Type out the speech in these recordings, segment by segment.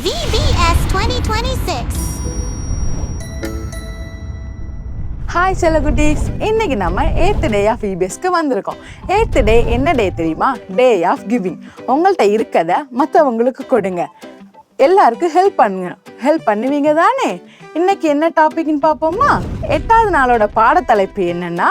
VBS 2026. Hi செல்லகுட்டீஸ், இன்னைக்கு நம்ம 8th day of VBSக்கு வந்திருக்கோம். 8th டே என்ன டே தெரியுமா? Day of giving. உங்கள்கிட்ட இருக்கதை மற்றவங்களுக்கு கொடுங்க, எல்லாருக்கும் ஹெல்ப் பண்ணுவீங்க தானே? இன்னைக்கு என்ன டாபிக்னு பார்ப்போமா? 8வது நாளோட பாடத்தலைப்பு என்னன்னா,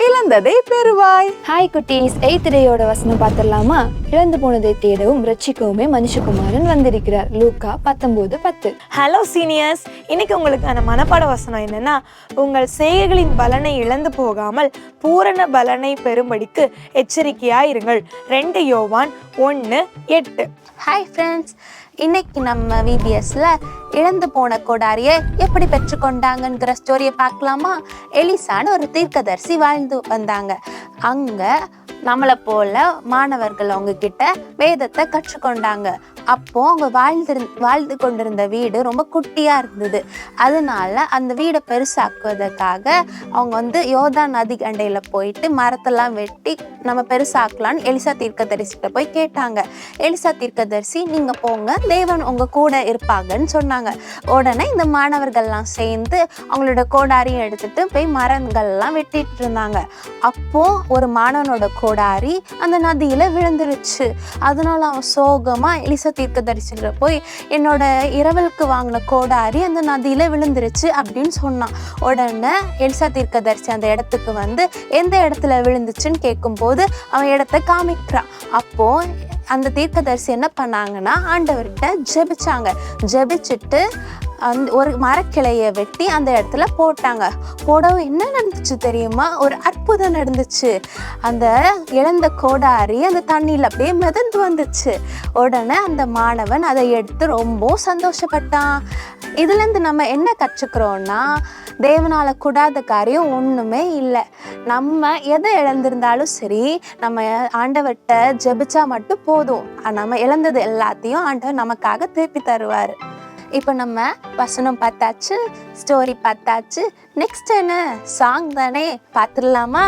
இழந்ததை பெறுவாய். ஹாய் குட்டீஸ், 8th டேயோட வசனம் பார்த்துடலாமா? இழந்து போனதை தேடவும் ரட்சிக்கவுமே மனுஷகுமாரன் வந்திருக்கிறார். லூக்கா 19:10. ஹலோ சீனியர்ஸ், இன்னைக்கு உங்களுக்கான மனப்பாட வசனம் என்னன்னா, உங்கள் செய்கைகளின் பலனை இழந்து போகாமல் பூரண பலனை பெறும்படிக்கு எச்சரிக்கையாயிருங்கள். 2 யோவான் 1:8. ஹாய் ஃப்ரெண்ட்ஸ், இன்னைக்கு நம்ம விபிஎஸ்ல இழந்து போன கோடாரியை எப்படி பெற்றுக்கொண்டாங்கங்கிற ஸ்டோரியை பார்க்கலாமா? எலிசான்னு ஒரு தீர்க்கதரிசி வாழ்ந்து வந்தாங்க. அங்கே நம்மளை போல மாணவர்கள் அவங்க கிட்ட வேதத்தை கற்றுக்கொண்டாங்க. அப்போ அவங்க வாழ்ந்து கொண்டிருந்த வீடு ரொம்ப குட்டியாக இருந்தது. அதனால அந்த வீடை பெருசாக்குவதற்காக அவங்க யோர்தான் நதி கண்டையில் போயிட்டு மரத்தெல்லாம் வெட்டி நம்ம பெருசாக்கலான்னு எலிசா தீர்க்கதரிசிட்ட போய் கேட்டாங்க. எலிசா தீர்க்கதரிசி, நீங்கள் போங்க, தேவன் உங்கள் கூட இருப்பாங்கன்னு சொன்னாங்க. உடனே இந்த மாணவர்கள்லாம் சேர்ந்து அவங்களோட கோடாரியும் எடுத்துட்டு போய் மரங்கள்லாம் வெட்டிட்டு இருந்தாங்க. அப்போ ஒரு மாணவனோட கோடாரி அந்த நதியில விழுந்துருச்சு. அதனால அவன் சோகமா எலிசா தீர்க்கதரிசிட்ட போய், என்னோட இரவலுக்கு வாங்கின கோடாரி அந்த நதியில விழுந்துருச்சு அப்படின்னு சொன்னான். உடனே எலிசா தீர்க்கதரிசி அந்த இடத்துக்கு வந்து எந்த இடத்துல விழுந்துச்சுன்னு கேட்கும்போது அவன் இடத்த காமிக்கிறான். அப்போ அந்த தீர்க்கதரிசி என்ன பண்ணாங்கன்னா, ஆண்டவர்கிட்ட ஜெபிச்சுட்டு அந்த ஒரு மரக்கிளையை வெட்டி அந்த இடத்துல போட்டாங்க. போடவும் என்ன நடந்துச்சு தெரியுமா? ஒரு அற்புதம் நடந்துச்சு. அந்த இழந்த கோடாரி அந்த தண்ணியில் அப்படியே மிதந்து வந்துச்சு. உடனே அந்த மாணவன் அதை எடுத்து ரொம்ப சந்தோஷப்பட்டான். இதுலேருந்து நம்ம என்ன கற்றுக்கிறோன்னா, தேவனால் கூடாத காரியம் ஒன்றுமே இல்லை. நம்ம எதை இழந்திருந்தாலும் சரி, நம்ம ஆண்டவர்கிட்ட ஜெபிச்சா மட்டும் போதும். நம்ம இழந்தது எல்லாத்தையும் ஆண்டவர் நமக்காக திருப்பி தருவார். இப்போ நம்ம வசனம் பார்த்தாச்சு, ஸ்டோரி பார்த்தாச்சு. நெக்ஸ்ட் என்ன? சாங் தானே, பார்த்துடலாமா?